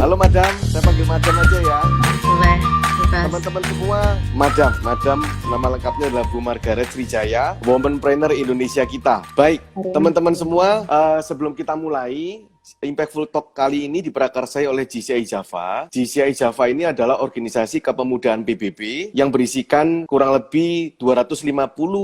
Halo Madam, saya panggil Madam aja ya. Boleh, bebas. Teman-teman semua, Madam, nama lengkapnya adalah Bu Margaret Srijaya, Womanpreneur Indonesia kita. Baik, teman-teman semua, sebelum kita mulai, Impactful Talk kali ini diprakarsai oleh GCI Java. GCI Java ini adalah organisasi kepemudaan PBB yang berisikan kurang lebih 250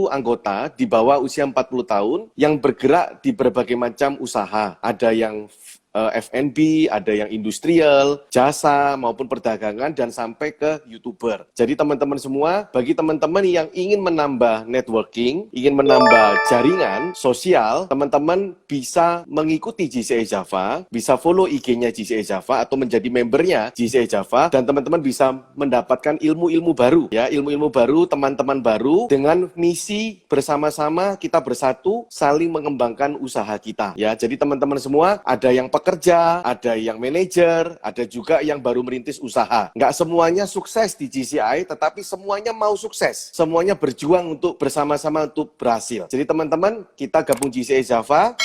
anggota di bawah usia 40 tahun yang bergerak di berbagai macam usaha. Ada yang F&B, ada yang industrial, jasa, maupun perdagangan, dan sampai ke YouTuber. Jadi teman-teman semua, bagi teman-teman yang ingin menambah networking, ingin menambah jaringan sosial, teman-teman bisa mengikuti GCI Java, bisa follow IG-nya GCI Java, atau menjadi membernya GCI Java, dan teman-teman bisa mendapatkan ilmu-ilmu baru, ya, ilmu-ilmu baru, teman-teman baru, dengan misi bersama-sama kita bersatu, saling mengembangkan usaha kita, ya. Jadi teman-teman semua, ada yang pekerja, ada yang manajer, ada juga yang baru merintis usaha. Nggak semuanya sukses di GCI, tetapi semuanya mau sukses. Semuanya berjuang untuk bersama-sama untuk berhasil. Jadi teman-teman, kita gabung GCI Java,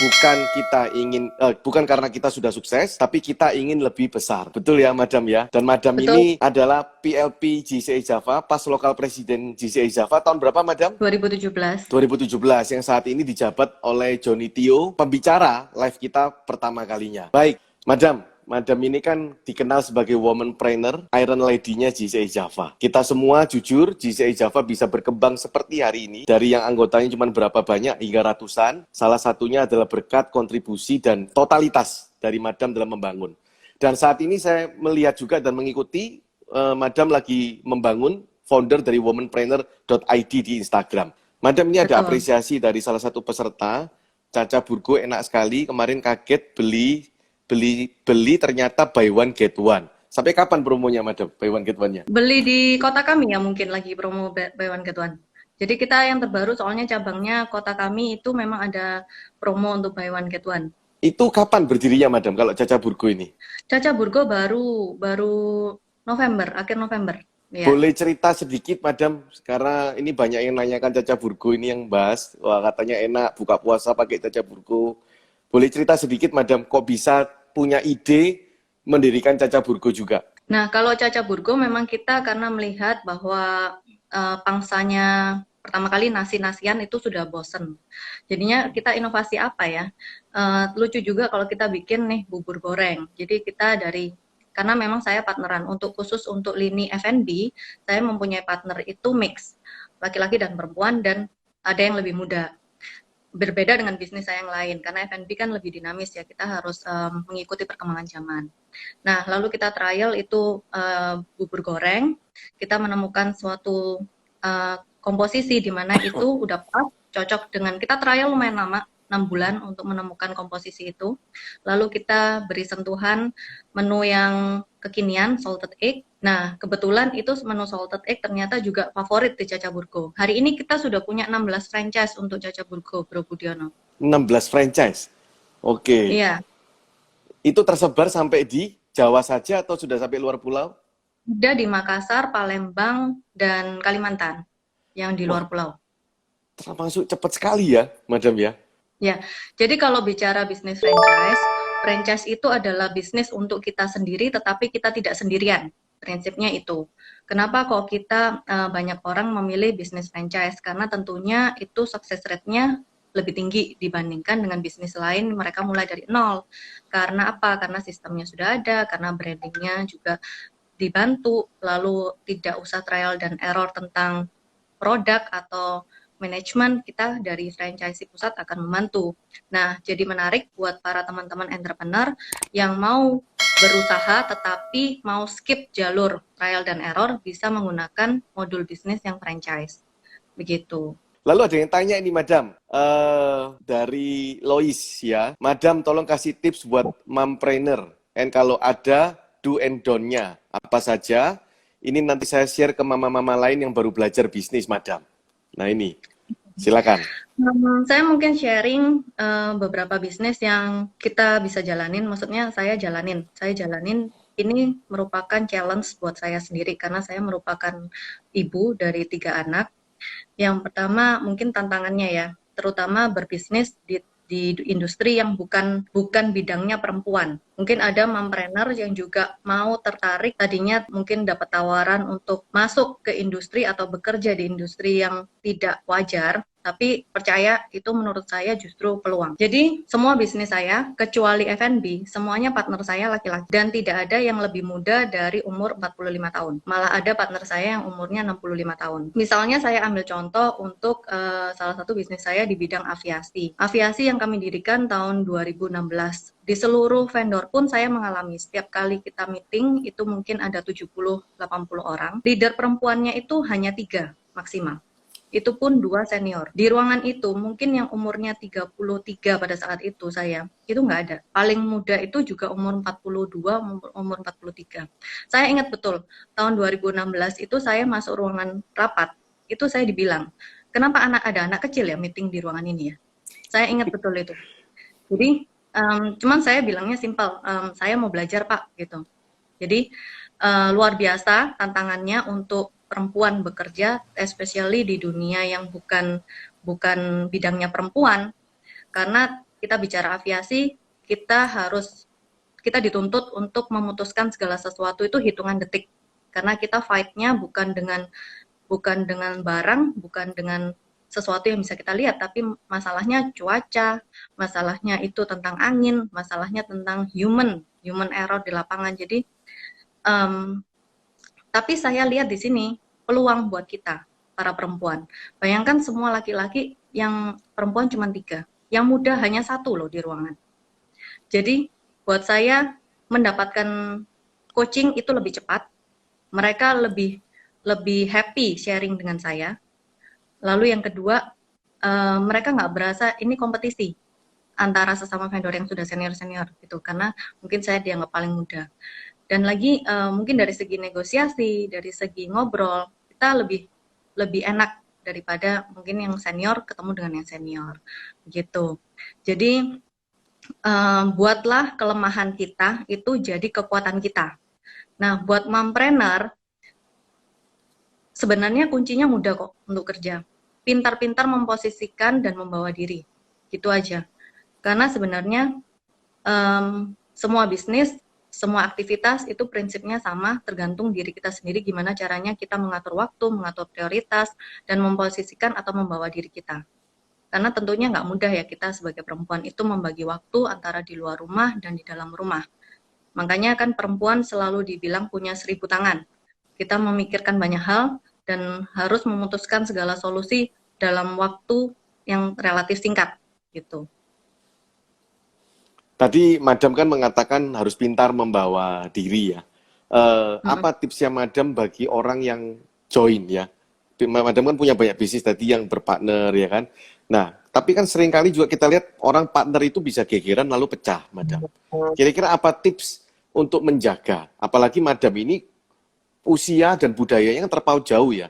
bukan karena kita sudah sukses, tapi kita ingin lebih besar. Betul ya, Madam ya? Dan Madam Betul. ini adalah PLP GCI Java, pas lokal presiden GCI Java, tahun berapa, Madam? 2017. 2017, yang saat ini dijabat oleh Johnny Tio, pembicara live kita pertama kalinya. Baik, Madam ini kan dikenal sebagai womanpreneur, Iron Lady-nya GCI Java. Kita semua jujur, GCI Java bisa berkembang seperti hari ini, dari yang anggotanya cuma berapa banyak hingga ratusan, salah satunya adalah berkat kontribusi dan totalitas dari Madam dalam membangun. Dan saat ini saya melihat juga dan mengikuti, Madam lagi membangun founder dari womanpreneur.id di Instagram. Madam, ini ada Betul. apresiasi dari salah satu peserta, Caca Burgo, enak sekali, kemarin kaget beli ternyata buy one get one. Sampai kapan promonya, Madam, buy one get one-nya? Beli di kota kami ya mungkin lagi promo buy one get one. Jadi kita yang terbaru soalnya cabangnya kota kami itu memang ada promo untuk buy one get one. Itu kapan berdirinya, Madam, kalau Caca Burgo ini? Caca Burgo baru November, akhir November. Ya. Boleh cerita sedikit, Madam, karena ini banyak yang nanyakan Caca Burgo ini yang bahas, wah katanya enak buka puasa pakai Caca Burgo. Boleh cerita sedikit, Madam, kok bisa punya ide mendirikan Caca Burgo juga? Nah, kalau Caca Burgo memang kita karena melihat bahwa pangsanya pertama kali nasi-nasian itu sudah bosen. Jadinya kita inovasi apa ya? Lucu juga kalau kita bikin nih bubur goreng. Jadi kita karena memang saya partneran khusus untuk lini F&B, saya mempunyai partner itu mix, laki-laki dan perempuan, dan ada yang lebih muda. Berbeda dengan bisnis saya yang lain, karena F&B kan lebih dinamis ya, kita harus mengikuti perkembangan zaman. Nah, lalu kita trial itu bubur goreng, kita menemukan suatu komposisi di mana itu udah pas, cocok dengan, kita trial lumayan lama, 6 bulan untuk menemukan komposisi itu. Lalu kita beri sentuhan menu yang kekinian, salted egg. Nah, kebetulan itu menu salted egg ternyata juga favorit di Caca Burgo. Hari ini kita sudah punya 16 franchise untuk Caca Burgo, Bro Budiono. 16 franchise? Oke. Iya. Itu tersebar sampai di Jawa saja atau sudah sampai luar pulau? Sudah di Makassar, Palembang, dan Kalimantan yang di luar pulau. Termasuk cepat sekali ya, Madam ya? Ya, jadi kalau bicara bisnis franchise, franchise itu adalah bisnis untuk kita sendiri, tetapi kita tidak sendirian. Prinsipnya itu. Kenapa kok kita banyak orang memilih bisnis franchise? Karena tentunya itu success rate-nya lebih tinggi dibandingkan dengan bisnis lain, mereka mulai dari nol. Karena apa? Karena sistemnya sudah ada, karena brandingnya juga dibantu, lalu tidak usah trial dan error tentang produk atau manajemen, kita dari franchise pusat akan membantu. Nah, jadi menarik buat para teman-teman entrepreneur yang mau berusaha tetapi mau skip jalur trial dan error, bisa menggunakan modul bisnis yang franchise. Begitu. Lalu ada yang tanya ini, Madam, dari Lois ya. Madam, tolong kasih tips buat mompreneur. Dan kalau ada do and don't-nya, apa saja? Ini nanti saya share ke mama-mama lain yang baru belajar bisnis, Madam. Nah ini, silakan. Saya mungkin sharing beberapa bisnis yang kita bisa jalanin. Maksudnya saya jalanin. Ini merupakan challenge buat saya sendiri karena saya merupakan ibu dari 3 anak. Yang pertama mungkin tantangannya ya, terutama berbisnis di di industri yang bukan bidangnya perempuan. Mungkin ada mompreneur yang juga mau tertarik, tadinya mungkin dapat tawaran untuk masuk ke industri atau bekerja di industri yang tidak wajar, tapi percaya itu menurut saya justru peluang. Jadi semua bisnis saya, kecuali F&B, semuanya partner saya laki-laki. Dan tidak ada yang lebih muda dari umur 45 tahun. Malah ada partner saya yang umurnya 65 tahun. Misalnya saya ambil contoh untuk salah satu bisnis saya di bidang aviasi. Aviasi yang kami dirikan tahun 2016. Di seluruh vendor pun saya mengalami, setiap kali kita meeting itu mungkin ada 70-80 orang. Leader perempuannya itu hanya 3 maksimal. Itu pun 2 senior. Di ruangan itu mungkin yang umurnya 33 pada saat itu itu nggak ada. Paling muda itu juga umur 42, umur 43. Saya ingat betul, tahun 2016 itu saya masuk ruangan rapat, itu saya dibilang, kenapa ada anak kecil ya meeting di ruangan ini ya? Saya ingat betul itu. Jadi, cuman saya bilangnya simpel, saya mau belajar Pak, gitu. Jadi, luar biasa tantangannya untuk perempuan bekerja, especially di dunia yang bukan bidangnya perempuan, karena kita bicara aviasi, kita dituntut untuk memutuskan segala sesuatu itu hitungan detik, karena kita fight-nya bukan dengan barang, bukan dengan sesuatu yang bisa kita lihat, tapi masalahnya cuaca, masalahnya itu tentang angin, masalahnya tentang human error di lapangan. Jadi tapi saya lihat di sini peluang buat kita, para perempuan. Bayangkan semua laki-laki yang perempuan cuma 3, yang muda hanya 1 loh di ruangan. Jadi buat saya mendapatkan coaching itu lebih cepat, mereka lebih happy sharing dengan saya. Lalu yang kedua, mereka nggak berasa ini kompetisi antara sesama vendor yang sudah senior-senior gitu, karena mungkin saya dianggap paling muda. Dan lagi mungkin dari segi negosiasi, dari segi ngobrol, kita lebih enak daripada mungkin yang senior ketemu dengan yang senior, gitu. Jadi buatlah kelemahan kita itu jadi kekuatan kita. Nah, buat mompreneur, sebenarnya kuncinya mudah kok untuk kerja. Pintar-pintar memposisikan dan membawa diri, gitu aja. Karena sebenarnya semua bisnis, semua aktivitas itu prinsipnya sama, tergantung diri kita sendiri gimana caranya kita mengatur waktu, mengatur prioritas, dan memposisikan atau membawa diri kita. Karena tentunya nggak mudah ya kita sebagai perempuan itu membagi waktu antara di luar rumah dan di dalam rumah. Makanya kan perempuan selalu dibilang punya 1000 tangan. Kita memikirkan banyak hal dan harus memutuskan segala solusi dalam waktu yang relatif singkat, gitu. Tadi Madam kan mengatakan harus pintar membawa diri ya. Apa tipsnya Madam bagi orang yang join ya? Madam kan punya banyak bisnis tadi yang berpartner ya kan. Nah, tapi kan seringkali juga kita lihat orang partner itu bisa gegeran lalu pecah, Madam. Kira-kira apa tips untuk menjaga? Apalagi Madam ini usia dan budayanya yang terpaut jauh ya.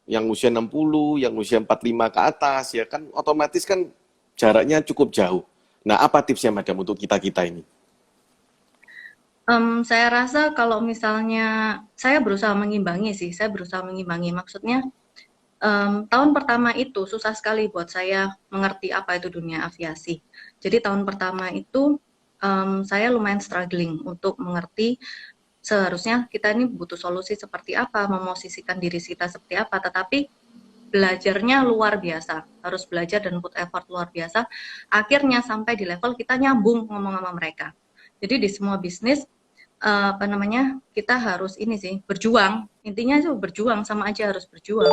Yang usia 60, yang usia 45 ke atas ya kan otomatis kan jaraknya cukup jauh. Nah, apa tipsnya Madam untuk kita-kita ini? Saya rasa kalau misalnya saya berusaha mengimbangi sih, maksudnya tahun pertama itu susah sekali buat saya mengerti apa itu dunia aviasi. Jadi tahun pertama itu saya lumayan struggling untuk mengerti seharusnya kita ini butuh solusi seperti apa, memosisikan diri kita seperti apa, tetapi belajarnya luar biasa, harus belajar dan put effort luar biasa, akhirnya sampai di level kita nyambung ngomong sama mereka. Jadi di semua bisnis, kita harus ini sih, berjuang, intinya itu berjuang, sama aja harus berjuang.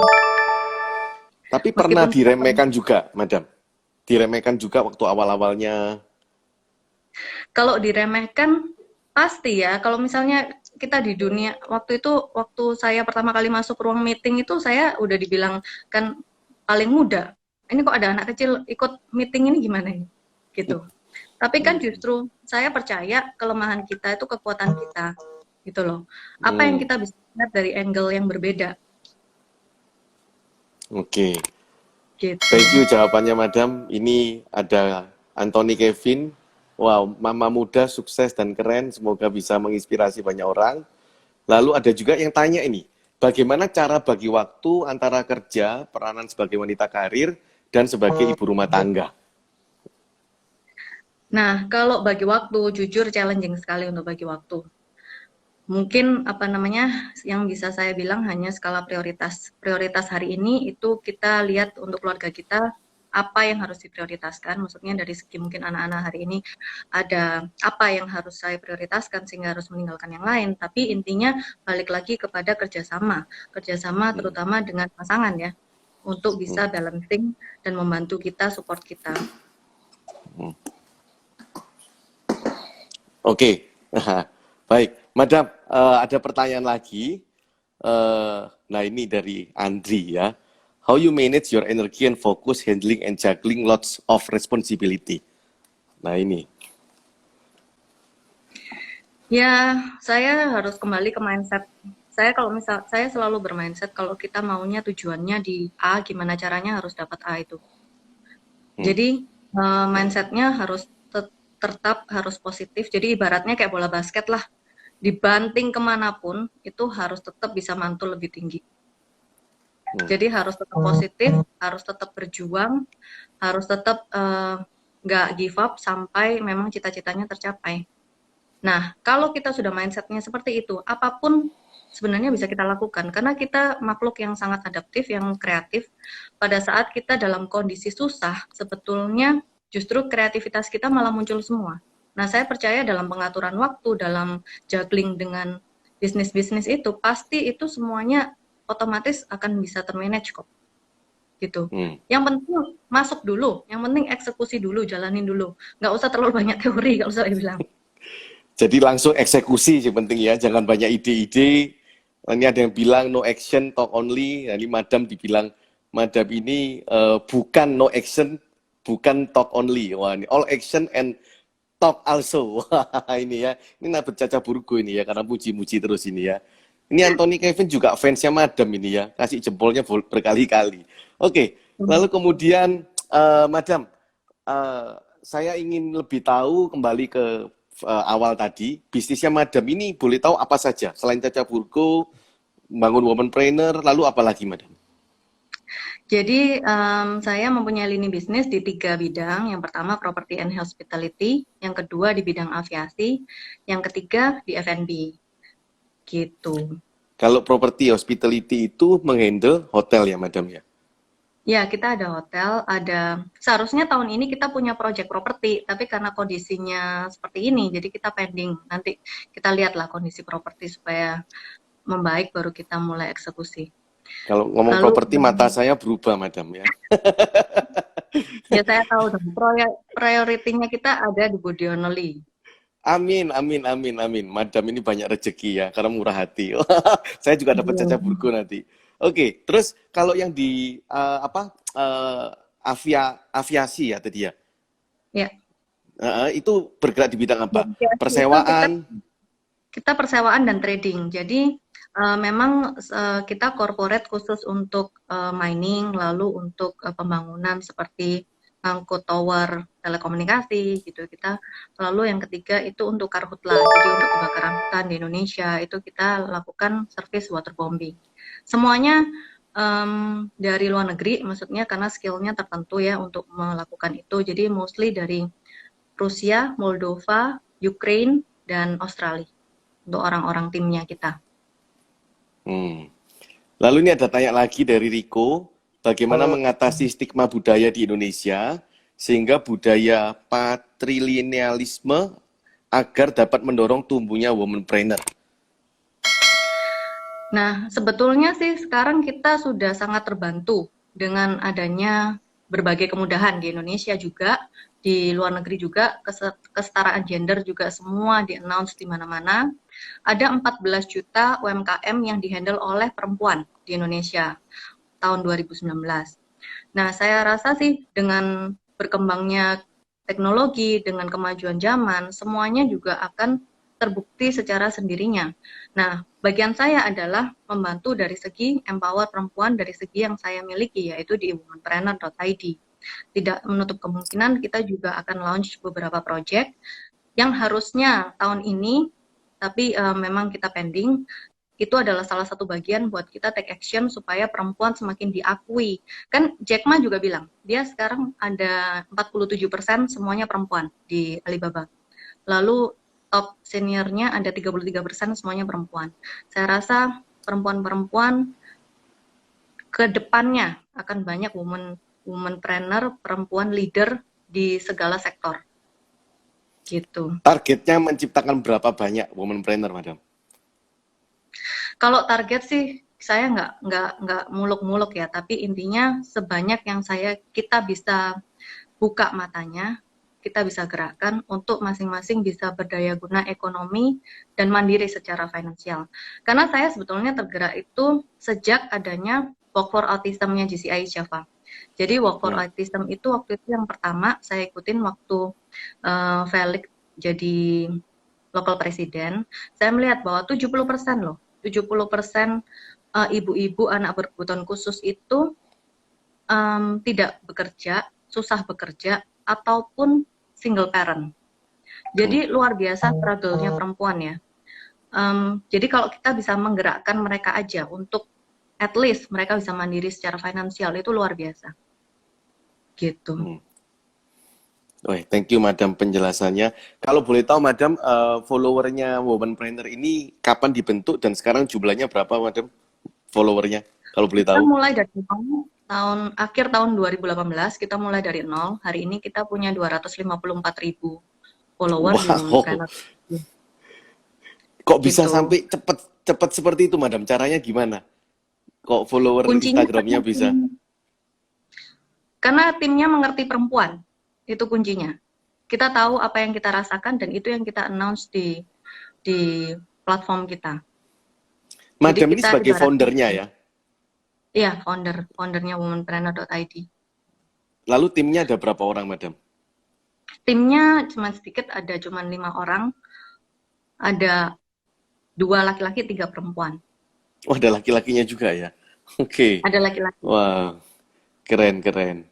Tapi pernah diremehkan juga, Madam? Diremehkan juga waktu awal-awalnya? Kalau diremehkan, pasti ya, kalau misalnya kita di dunia, waktu saya pertama kali masuk ruang meeting itu saya udah dibilang kan paling muda. Ini kok ada anak kecil ikut meeting ini gimana ini? Gitu. Tapi kan justru saya percaya kelemahan kita itu kekuatan kita. Gitu loh. Apa yang kita bisa lihat dari angle yang berbeda. Oke. Gitu. Thank you jawabannya Madam. Ini ada Anthony Kevin. Wow, mama muda, sukses dan keren. Semoga bisa menginspirasi banyak orang. Lalu ada juga yang tanya ini, bagaimana cara bagi waktu antara kerja, peranan sebagai wanita karir, dan sebagai ibu rumah tangga? Nah, kalau bagi waktu, jujur challenging sekali untuk bagi waktu. Mungkin apa namanya yang bisa saya bilang hanya skala prioritas. Prioritas hari ini itu kita lihat untuk keluarga kita apa yang harus diprioritaskan. Maksudnya dari segi mungkin anak-anak hari ini ada apa yang harus saya prioritaskan sehingga harus meninggalkan yang lain. Tapi intinya balik lagi kepada kerjasama terutama dengan pasangan ya untuk bisa balancing dan membantu kita, support kita. Oke, baik, Madam, ada pertanyaan lagi. Nah ini dari Andri ya. How you manage your energy and focus handling and juggling lots of responsibility? Nah ini. Ya, saya harus kembali ke mindset. Saya selalu bermindset kalau kita maunya tujuannya di A, gimana caranya harus dapat A itu. Jadi mindsetnya harus tetap harus positif. Jadi ibaratnya kayak bola basket lah, dibanting kemanapun itu harus tetap bisa mantul lebih tinggi. Jadi harus tetap positif, harus tetap berjuang, harus tetap nggak give up sampai memang cita-citanya tercapai. Nah, kalau kita sudah mindsetnya seperti itu, apapun sebenarnya bisa kita lakukan. Karena kita makhluk yang sangat adaptif, yang kreatif. Pada saat kita dalam kondisi susah, sebetulnya justru kreativitas kita malah muncul semua. Nah, saya percaya dalam pengaturan waktu, dalam juggling dengan bisnis-bisnis itu, pasti itu semuanya otomatis akan bisa termanage kok. Gitu. Yang penting masuk dulu, yang penting eksekusi dulu, jalanin dulu. Nggak usah terlalu banyak teori kalau saya bilang. Jadi langsung eksekusi yang penting ya, jangan banyak ide-ide. Ini ada yang bilang no action, talk only. Nah, ini Madam dibilang, Madam ini bukan no action, bukan talk only. Wah, ini all action and talk also. Wah, ini ya, ini Nabet Caca Burgo ini ya, karena puji-muji terus ini ya. Ini Anthony Kevin juga fansnya Madam ini ya, kasih jempolnya berkali-kali. Oke, lalu kemudian Madam, saya ingin lebih tahu kembali ke awal tadi, bisnisnya Madam ini boleh tahu apa saja selain Caca Burgo, bangun womanpreneur, lalu apa lagi Madam? Jadi saya mempunyai lini bisnis di 3 bidang. Yang pertama property and hospitality, yang kedua di bidang aviasi, yang ketiga di F&B. Gitu. Kalau property hospitality itu menghandle hotel ya Madam ya? Ya, kita ada hotel, seharusnya tahun ini kita punya project properti, tapi karena kondisinya seperti ini, jadi kita pending. Nanti kita lihatlah kondisi properti supaya membaik, baru kita mulai eksekusi. Kalau ngomong properti, mata saya berubah, Madam ya. Ya, saya tahu dong. Prioritinya kita ada di Budiono Lee. Amin, amin, amin, amin. Madam ini banyak rezeki ya, karena murah hati. Saya juga dapat Caca Burgo nanti. Oke, terus kalau yang di aviasi ya tadi ya? Ya. Itu bergerak di bidang apa? Persewaan? Kita persewaan dan trading. Jadi memang kita corporate khusus untuk mining, lalu untuk pembangunan seperti angkut tower telekomunikasi gitu. Kita lalu yang ketiga itu untuk karhutla. Jadi untuk kebakaran hutan di Indonesia itu kita lakukan service waterbombing. Semuanya dari luar negeri, maksudnya karena skillnya tertentu ya untuk melakukan itu. Jadi mostly dari Rusia, Moldova, Ukraine, dan Australia untuk orang-orang timnya kita. Lalu ini ada tanya lagi dari Riko, bagaimana mengatasi stigma budaya di Indonesia sehingga budaya patrilinealisme agar dapat mendorong tumbuhnya womanpreneur? Nah, sebetulnya sih sekarang kita sudah sangat terbantu dengan adanya berbagai kemudahan di Indonesia juga, di luar negeri juga, kesetaraan gender juga semua di-announce di mana-mana. Ada 14 juta UMKM yang dihandle oleh perempuan di Indonesia tahun 2019. Nah, saya rasa sih dengan berkembangnya teknologi, dengan kemajuan zaman, semuanya juga akan terbukti secara sendirinya. Nah, bagian saya adalah membantu dari segi empower perempuan dari segi yang saya miliki, yaitu di womanpreneur.id. Tidak menutup kemungkinan kita juga akan launch beberapa project yang harusnya tahun ini, tapi memang kita pending. itu adalah salah satu bagian buat kita take action supaya perempuan semakin diakui. Kan Jack Ma juga bilang, dia sekarang ada 47% semuanya perempuan di Alibaba. Lalu top seniornya ada 33% semuanya perempuan. Saya rasa perempuan-perempuan ke depannya akan banyak womanpreneur, perempuan leader di segala sektor. Gitu. Targetnya menciptakan berapa banyak womanpreneur, Madam? Kalau target sih saya nggak muluk-muluk ya, tapi intinya sebanyak yang kita bisa buka matanya, kita bisa gerakkan untuk masing-masing bisa berdaya guna ekonomi dan mandiri secara finansial. Karena saya sebetulnya tergerak itu sejak adanya Walk for Autism-nya GCI Java. Jadi Walk for Autism itu waktu itu yang pertama saya ikutin waktu Felix jadi local presiden. Saya melihat bahwa 70% loh, 70% ibu-ibu anak berkebutuhan khusus itu tidak bekerja, susah bekerja, ataupun single parent. Jadi luar biasa struggle-nya perempuan ya. Jadi kalau kita bisa menggerakkan mereka aja untuk at least mereka bisa mandiri secara finansial, itu luar biasa. Gitu. Thank you Madam penjelasannya. Kalau boleh tahu Madam, followernya Womanpreneur ini kapan dibentuk dan sekarang jumlahnya berapa Madam followernya? Kalau boleh tahu. Kita mulai dari akhir tahun 2018, kita mulai dari nol. Hari ini kita punya 254.000 follower di Womanpreneur. Kok bisa sampai cepat seperti itu Madam? Caranya gimana? Kok follower kuncinya Instagramnya bisa? Karena timnya mengerti perempuan. Itu kuncinya. Kita tahu apa yang kita rasakan dan itu yang kita announce di platform kita. Madam ini sebagai foundernya ya? Iya, foundernya womanpreneur.id. Lalu timnya ada berapa orang, Madam? Timnya cuma sedikit, ada cuma 5 orang. Ada 2 laki-laki, 3 perempuan. Oh, ada laki-lakinya juga ya? Oke. Ada laki-laki. Wah, keren.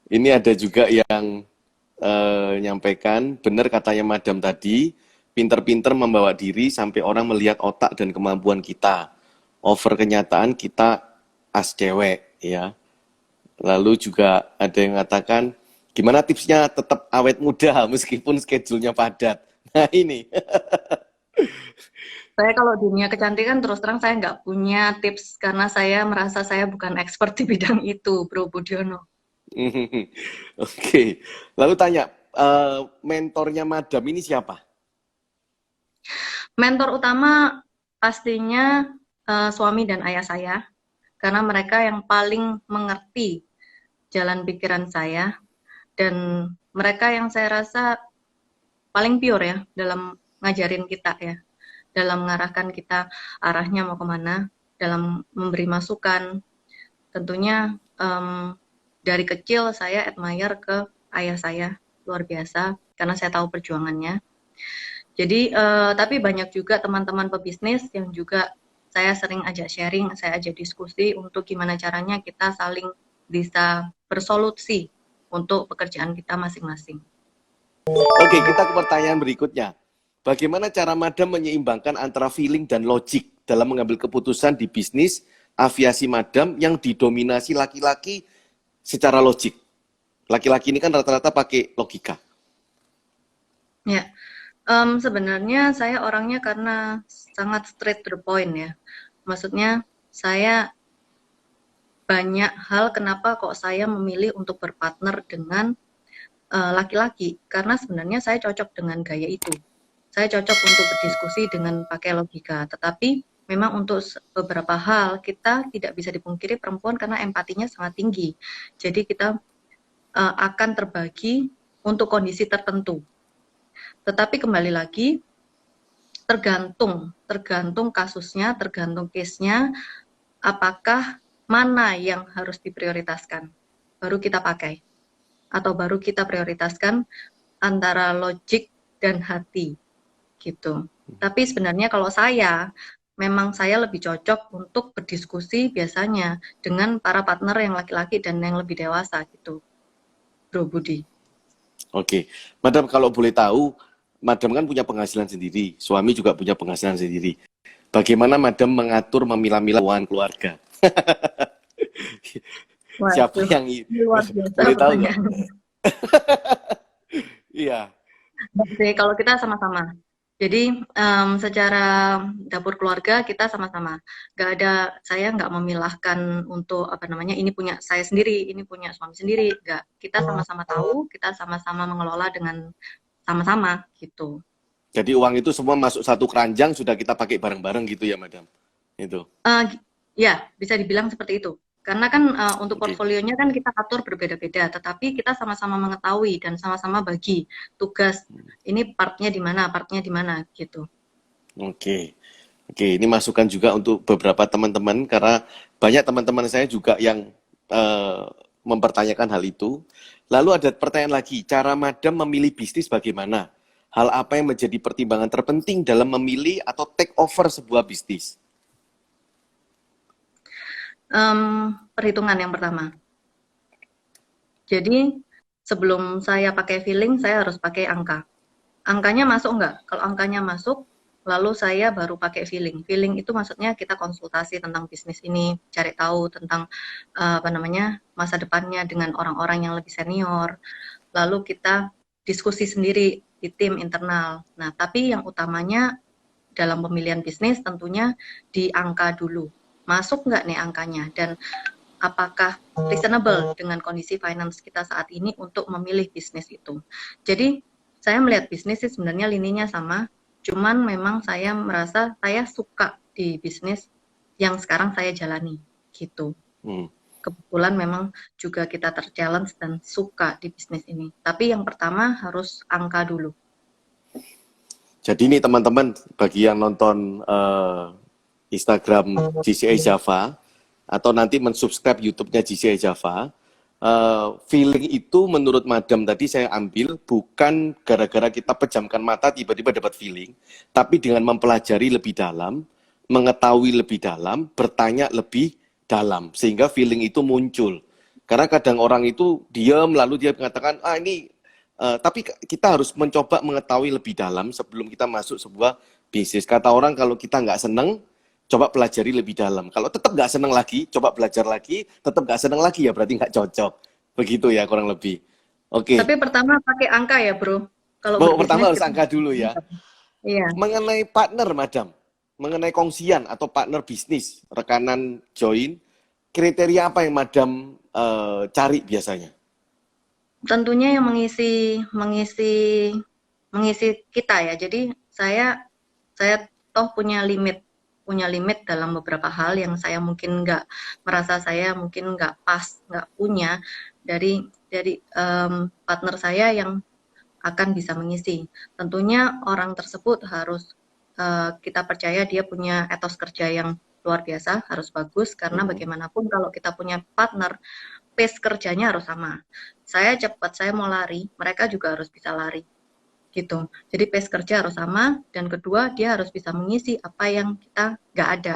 Ini ada juga yang nyampaikan, benar katanya Madam tadi, pinter-pinter membawa diri sampai orang melihat otak dan kemampuan kita. Over kenyataan kita as cewek, ya. Lalu juga ada yang mengatakan, gimana tipsnya tetap awet muda meskipun schedule-nya padat. Nah ini. Saya kalau dunia kecantikan terus terang saya nggak punya tips karena saya merasa saya bukan expert di bidang itu, Bro Budiono. Oke. Lalu tanya, mentornya Madam ini siapa? Mentor utama pastinya suami dan ayah saya, karena mereka yang paling mengerti jalan pikiran saya, dan mereka yang saya rasa paling pure ya dalam ngajarin kita ya, dalam mengarahkan kita arahnya mau kemana, dalam memberi masukan. Tentunya dari kecil saya admire ke ayah saya, luar biasa, karena saya tahu perjuangannya. Jadi, tapi banyak juga teman-teman pebisnis yang juga saya sering ajak sharing, saya ajak diskusi untuk gimana caranya kita saling bisa bersolusi untuk pekerjaan kita masing-masing. Oke, kita ke pertanyaan berikutnya. Bagaimana cara Madam menyeimbangkan antara feeling dan logik dalam mengambil keputusan di bisnis aviasi Madam yang didominasi laki-laki secara logik? Laki-laki ini kan rata-rata pakai logika. Ya, sebenarnya saya orangnya karena sangat straight to the point ya. Maksudnya saya banyak hal kenapa kok saya memilih untuk berpartner dengan laki-laki, karena sebenarnya saya cocok dengan gaya itu. Saya cocok untuk berdiskusi dengan pakai logika, tetapi memang untuk beberapa hal kita tidak bisa dipungkiri perempuan karena empatinya sangat tinggi. Jadi kita akan terbagi untuk kondisi tertentu. Tetapi kembali lagi tergantung kasusnya, tergantung case-nya, apakah mana yang harus diprioritaskan, baru kita pakai. Atau baru kita prioritaskan antara logik dan hati, gitu. Tapi sebenarnya kalau memang saya lebih cocok untuk berdiskusi biasanya dengan para partner yang laki-laki dan yang lebih dewasa, gitu, Bro Budi. Oke, Madam kalau boleh tahu, Madam kan punya penghasilan sendiri, suami juga punya penghasilan sendiri. Bagaimana Madam mengatur memilah-milah keuangan keluarga? Siapa Waduh, yang ini luar biasa boleh tahu nggak? pertanyaannya. Iya. Oke, kalau kita sama-sama. Jadi secara dapur keluarga kita sama-sama. Nggak ada, saya nggak memilahkan untuk apa namanya, ini punya saya sendiri, ini punya suami sendiri. Nggak, kita sama-sama tahu, kita sama-sama mengelola dengan sama-sama gitu. Jadi uang itu semua masuk satu keranjang sudah kita pakai bareng-bareng gitu ya, Madam. Itu. Ya, bisa dibilang seperti itu. Karena kan untuk Oke. portfolionya kan kita atur berbeda-beda, tetapi kita sama-sama mengetahui dan sama-sama bagi tugas. Ini partnya di mana gitu. Oke. Oke, ini masukan juga untuk beberapa teman-teman karena banyak teman-teman saya juga yang mempertanyakan hal itu. Lalu ada pertanyaan lagi, cara Madam memilih bisnis bagaimana? Hal apa yang menjadi pertimbangan terpenting dalam memilih atau take over sebuah bisnis? Perhitungan yang pertama. Jadi sebelum saya pakai feeling, saya harus pakai angka. Angkanya masuk nggak? Kalau angkanya masuk, lalu saya baru pakai feeling. Feeling itu maksudnya kita konsultasi tentang bisnis ini, cari tahu tentang apa namanya, masa depannya dengan orang-orang yang lebih senior. Lalu kita diskusi sendiri di tim internal. Nah, tapi yang utamanya dalam pemilihan bisnis tentunya di angka dulu. Masuk nggak nih angkanya? Dan apakah reasonable dengan kondisi finance kita saat ini untuk memilih bisnis itu. Jadi saya melihat bisnis sih sebenarnya lininya sama, cuman memang saya merasa saya suka di bisnis yang sekarang saya jalani gitu. Kebetulan memang juga kita terchallenge dan suka di bisnis ini. Tapi yang pertama harus angka dulu. Jadi ini teman-teman, bagi yang nonton Instagram GCA Java, atau nanti mensubscribe YouTube-nya GCA Java, feeling itu menurut Madam tadi saya ambil bukan gara-gara kita pejamkan mata tiba-tiba dapat feeling, tapi dengan mempelajari lebih dalam, mengetahui lebih dalam, bertanya lebih dalam, sehingga feeling itu muncul. Karena kadang orang itu diam lalu dia mengatakan, ini tapi kita harus mencoba mengetahui lebih dalam sebelum kita masuk sebuah bisnis. Kata orang kalau kita nggak seneng, coba pelajari lebih dalam. Kalau tetap nggak seneng lagi, coba belajar lagi. Tetap nggak seneng lagi ya berarti nggak cocok. Begitu ya kurang lebih. Oke. Tapi pertama pakai angka ya bro. Kalau Pertama berbisnis harus kita. angka dulu ya. Iya. Mengenai partner, Madam. Mengenai kongsian atau partner bisnis, rekanan join, kriteria apa yang Madam cari biasanya? Tentunya yang mengisi kita ya. Jadi saya toh punya limit dalam beberapa hal yang saya mungkin nggak merasa saya mungkin nggak pas, nggak punya dari partner saya yang akan bisa mengisi. Tentunya orang tersebut harus kita percaya dia punya etos kerja yang luar biasa, harus bagus karena bagaimanapun kalau kita punya partner, pace kerjanya harus sama. Saya cepat, saya mau lari, mereka juga harus bisa lari. Gitu. Jadi pace kerja harus sama, dan kedua dia harus bisa mengisi apa yang kita nggak ada.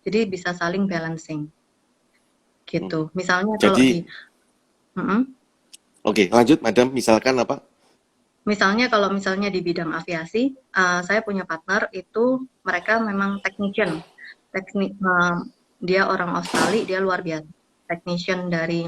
Jadi bisa saling balancing. Gitu. Misalnya kalau Jadi, oke, lanjut Madam, misalkan apa? Misalnya kalau misalnya di bidang aviasi, saya punya partner itu mereka memang technician. Dia orang Australia, dia luar biasa. Technician dari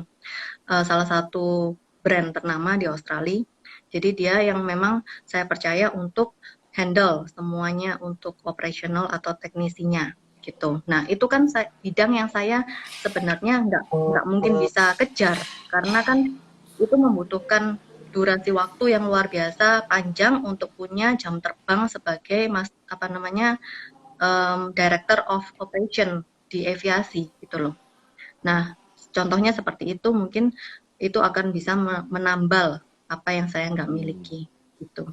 salah satu brand ternama di Australia. Jadi dia yang memang saya percaya untuk handle semuanya untuk operational atau teknisinya gitu. Nah itu kan bidang yang saya sebenarnya nggak mungkin bisa kejar karena kan itu membutuhkan durasi waktu yang luar biasa panjang untuk punya jam terbang sebagai Director of Operation di aviasi gitu loh. Nah, contohnya seperti itu mungkin itu akan bisa menambal apa yang saya nggak miliki gitu.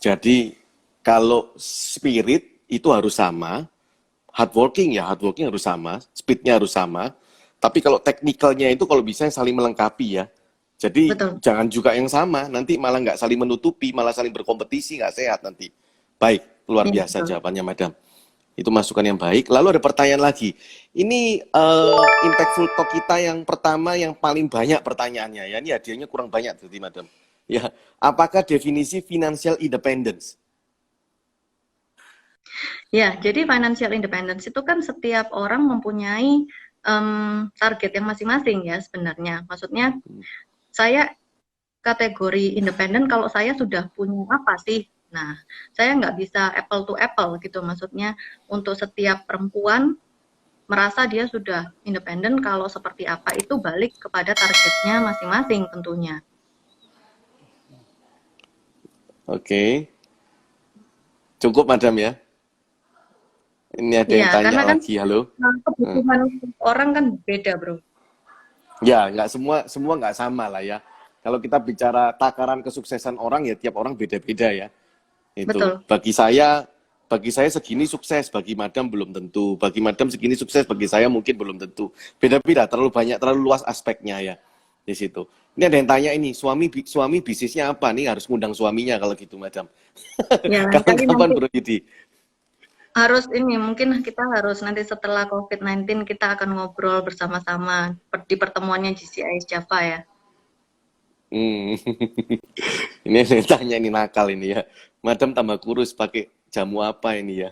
Jadi kalau spirit itu harus sama, hardworking harus sama, speednya harus sama. Tapi kalau teknikalnya itu kalau bisa saling melengkapi ya. Jadi Betul. jangan juga yang sama, nanti malah nggak saling menutupi, malah saling berkompetisi, nggak sehat nanti. Baik, luar biasa jawabannya Madam. Itu masukan yang baik. Lalu ada pertanyaan lagi. Ini Impactful Talk kita yang pertama yang paling banyak pertanyaannya ya. Ini hadiahnya kurang banyak jadi Madam. Ya, apakah definisi financial independence? Ya, jadi financial independence itu kan setiap orang mempunyai target yang masing-masing ya sebenarnya. Maksudnya saya kategori independen kalau saya sudah punya apa sih? Nah, saya nggak bisa apple to apple gitu. Maksudnya untuk setiap perempuan merasa dia sudah independen kalau seperti apa itu balik kepada targetnya masing-masing tentunya. Oke, cukup Madam ya. Ini ada Iya, yang tanya karena kan lagi, halo. Hmm. kebutuhan orang kan beda, Bro. Ya, nggak semua nggak sama lah ya. Kalau kita bicara takaran kesuksesan orang ya tiap orang beda-beda ya. Itu. Betul. Bagi saya segini sukses, bagi Madam belum tentu. Bagi Madam segini sukses, bagi saya mungkin belum tentu. Beda-beda, terlalu banyak, terlalu luas aspeknya ya di situ. Ini ada yang tanya ini, suami bisnisnya apa nih? Harus ngundang suaminya kalau gitu, Madam. Ya, lain kali Kapan-kapan nanti Bro Yudi. harus ini, mungkin kita harus nanti setelah COVID-19 kita akan ngobrol bersama-sama di pertemuannya GCI Java ya. Hmm. Ini ada yang tanya ini nakal ini ya. Madam tambah kurus pakai jamu apa ini ya?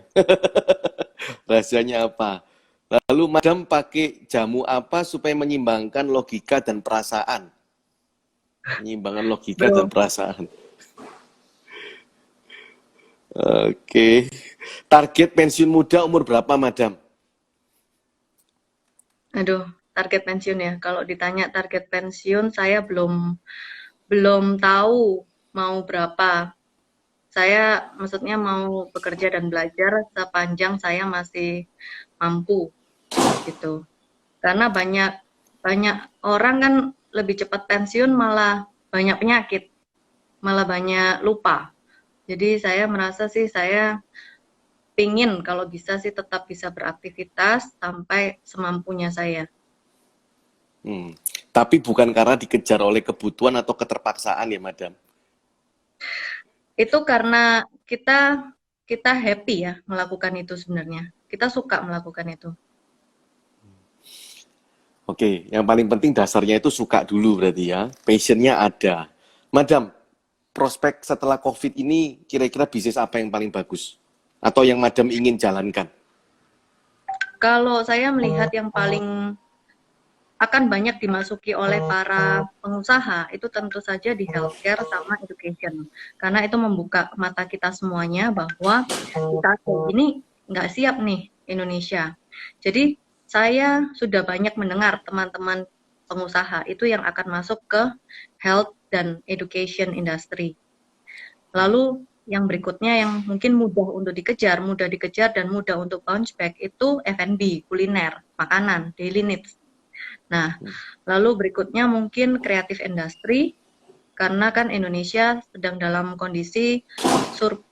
Rahasianya apa? Lalu Madam pakai jamu apa supaya menyimbangkan logika dan perasaan? Menyimbangkan logika dan Bro, perasaan. Oke. Target pensiun muda umur berapa, Madam? aduh, target pensiun ya. Kalau ditanya target pensiun, saya belum tahu mau berapa. Saya maksudnya mau bekerja dan belajar sepanjang saya masih mampu gitu. Karena banyak banyak orang kan lebih cepat pensiun malah banyak penyakit, malah banyak lupa. Jadi saya merasa sih saya pingin kalau bisa sih tetap bisa beraktivitas sampai semampunya saya. Hmm. Tapi bukan karena dikejar oleh kebutuhan atau keterpaksaan ya, Madam. Itu karena kita happy ya melakukan itu sebenarnya. Kita suka melakukan itu. Oke, yang paling penting dasarnya itu suka dulu berarti ya. Passionnya ada. Madam, prospek setelah COVID ini kira-kira bisnis apa yang paling bagus? Atau yang Madam ingin jalankan? Kalau saya melihat yang paling akan banyak dimasuki oleh para pengusaha itu tentu saja di healthcare sama education, karena itu membuka mata kita semuanya bahwa kita ini nggak siap nih Indonesia. Jadi saya sudah banyak mendengar teman-teman pengusaha itu yang akan masuk ke health dan education industry. Lalu yang berikutnya yang mungkin mudah dikejar dan mudah untuk bounce back itu F&B, kuliner, makanan, daily needs. Nah, lalu berikutnya mungkin kreatif industri, karena kan Indonesia sedang dalam kondisi surplus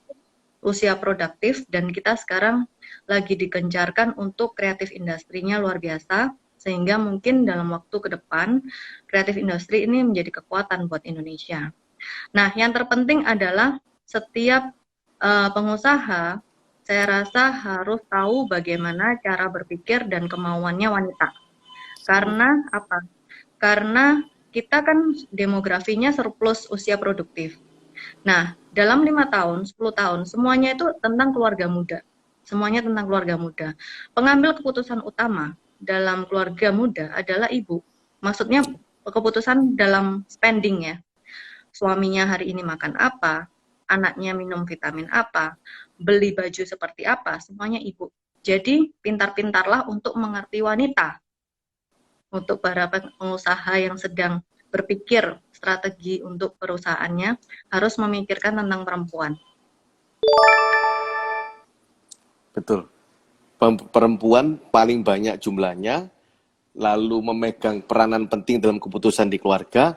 usia produktif dan kita sekarang lagi digencarkan untuk kreatif industrinya luar biasa, sehingga mungkin dalam waktu ke depan kreatif industri ini menjadi kekuatan buat Indonesia. Nah, yang terpenting adalah setiap pengusaha saya rasa harus tahu bagaimana cara berpikir dan kemauannya wanita. Karena apa? Karena kita kan demografinya surplus usia produktif. Nah, dalam 5 tahun, 10 tahun, semuanya itu tentang keluarga muda. Semuanya tentang keluarga muda. Pengambil keputusan utama dalam keluarga muda adalah ibu. Maksudnya keputusan dalam spending ya. Suaminya hari ini makan apa, anaknya minum vitamin apa, beli baju seperti apa, semuanya ibu. Jadi pintar-pintarlah untuk mengerti wanita. Untuk para pengusaha yang sedang berpikir strategi untuk perusahaannya harus memikirkan tentang perempuan. Betul. Perempuan paling banyak jumlahnya, lalu memegang peranan penting dalam keputusan di keluarga.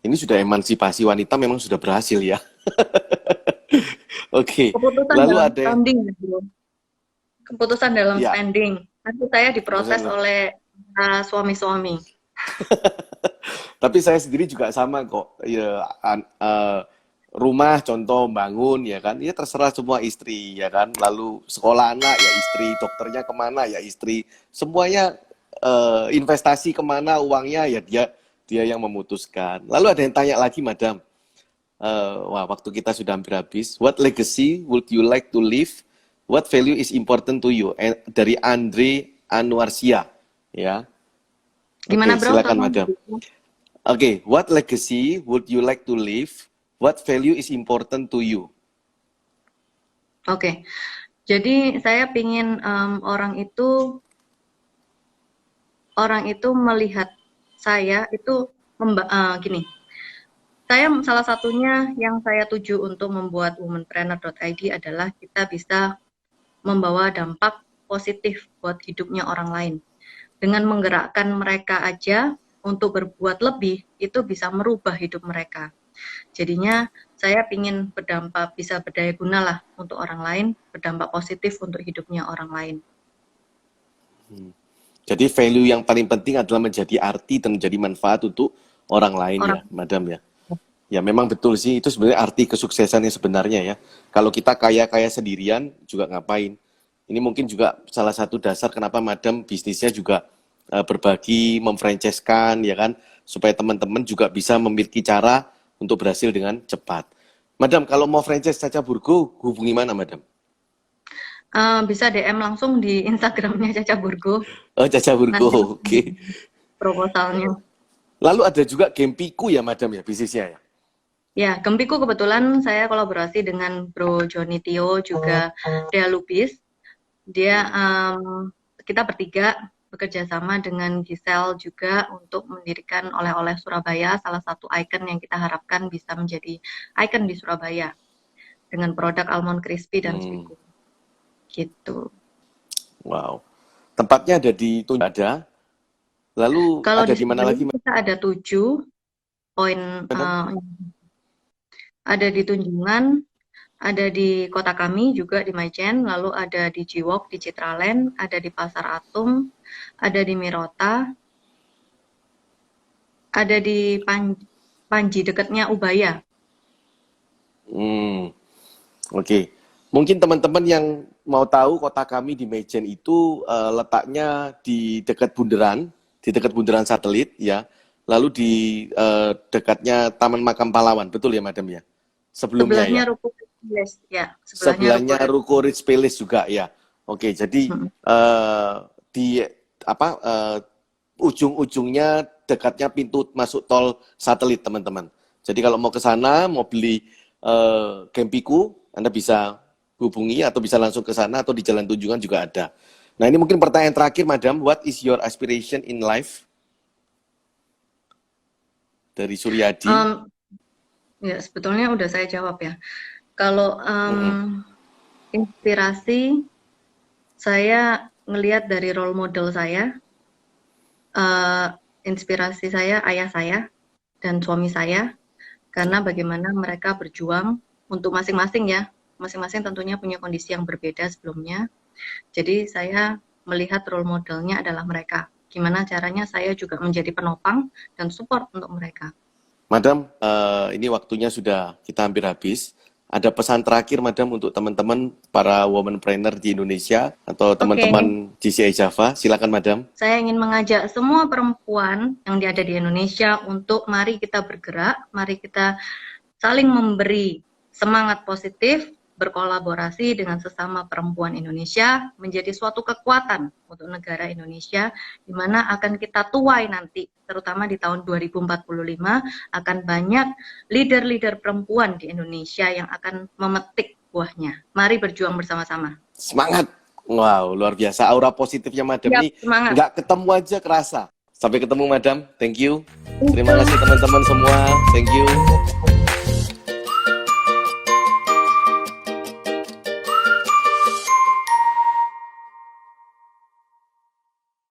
Ini sudah emansipasi wanita memang sudah berhasil ya. Oke. Keputusan Lalu dalam ada spending, keputusan dalam ya, spending. Nanti saya diproses oleh suami-suami. tapi saya sendiri juga sama kok. Ya, rumah contoh bangun ya kan, ya terserah semua istri ya kan. Lalu sekolah anak ya istri, dokternya kemana ya istri, semuanya investasi kemana uangnya ya dia yang memutuskan. Lalu ada yang tanya lagi, Madam. Wah, waktu kita sudah hampir habis. What legacy would you like to leave what value is important to you? Dari Andre Anwarsia, ya. Gimana Oke, bro? silakan Tolong. Madam. Oke, what legacy would you like to leave? What value is important to you? Oke, jadi saya pingin orang itu melihat saya itu gini. Saya salah satunya yang saya tuju untuk membuat womanpreneur.id adalah kita bisa membawa dampak positif buat hidupnya orang lain. Dengan menggerakkan mereka aja untuk berbuat lebih, itu bisa merubah hidup mereka. Jadinya saya ingin berdampak, bisa berdaya guna lah untuk orang lain, berdampak positif untuk hidupnya orang lain. Jadi value yang paling penting adalah menjadi arti dan menjadi manfaat untuk orang lain ya, Madam ya. Ya memang betul sih, itu sebenarnya arti kesuksesannya sebenarnya ya. Kalau kita kaya-kaya sendirian juga ngapain? Ini mungkin juga salah satu dasar kenapa Madam bisnisnya juga berbagi, memfranchise-kan ya kan, supaya teman-teman juga bisa memiliki cara untuk berhasil dengan cepat. Madam, kalau mau franchise Caca Burgo, hubungi mana Madam? Bisa DM langsung di Instagramnya Caca Burgo. Oh, Caca Burgo, oke. Proposalnya. Lalu ada juga Gempiku ya Madam ya, bisnisnya ya? Ya, Gempiku kebetulan saya kolaborasi dengan Bro Joni Tio juga Dea Lubis. Kita bertiga bekerja sama dengan Giselle juga untuk mendirikan oleh-oleh Surabaya, salah satu ikon yang kita harapkan bisa menjadi ikon di Surabaya dengan produk almond crispy dan spiku. Gitu. Wow. Tempatnya ada di ada. Lalu kalau ada di mana lagi? Kita ada 7 poin. Ada di Tunjungan, ada di kota kami juga di Majen, lalu ada di Jiwok di Citraland, ada di Pasar Atum, ada di Mirota, ada di Panji dekatnya Ubaya. Oke. Mungkin teman-teman yang mau tahu kota kami di Majen itu letaknya di dekat Bundaran Satelit ya. Lalu di dekatnya Taman Makam Pahlawan, betul ya Madam ya? Sebelahnya ya. Ruko Rich Palace ya. Sebelahnya Ruko Rich Palace juga ya. Oke, jadi di ujung-ujungnya dekatnya pintu masuk tol Satelit teman-teman. Jadi kalau mau ke sana, mau beli Gempiku, Anda bisa hubungi atau bisa langsung ke sana atau di Jalan Tunjungan juga ada. Nah ini mungkin pertanyaan terakhir Madam, what is your aspiration in life? Dari Suryadi. Ya sebetulnya udah saya jawab ya. Kalau inspirasi saya ngelihat dari role model saya, inspirasi saya ayah saya dan suami saya, karena bagaimana mereka berjuang untuk masing-masing ya, masing-masing tentunya punya kondisi yang berbeda sebelumnya. Jadi saya melihat role modelnya adalah mereka. Gimana caranya saya juga menjadi penopang dan support untuk mereka. Madam, ini waktunya sudah kita hampir habis. Ada pesan terakhir, Madam, untuk teman-teman para womanpreneur di Indonesia atau teman-teman GCI Java. Silakan, Madam. Saya ingin mengajak semua perempuan yang ada di Indonesia untuk mari kita bergerak, mari kita saling memberi semangat positif, berkolaborasi dengan sesama perempuan Indonesia menjadi suatu kekuatan untuk negara Indonesia, di mana akan kita tuai nanti, terutama di tahun 2045 akan banyak leader-leader perempuan di Indonesia yang akan memetik buahnya. Mari berjuang bersama-sama. Semangat! Wow, luar biasa. Aura positifnya Madam ini nggak ketemu aja kerasa. Sampai ketemu Madam, thank you. Terima kasih teman-teman semua, thank you.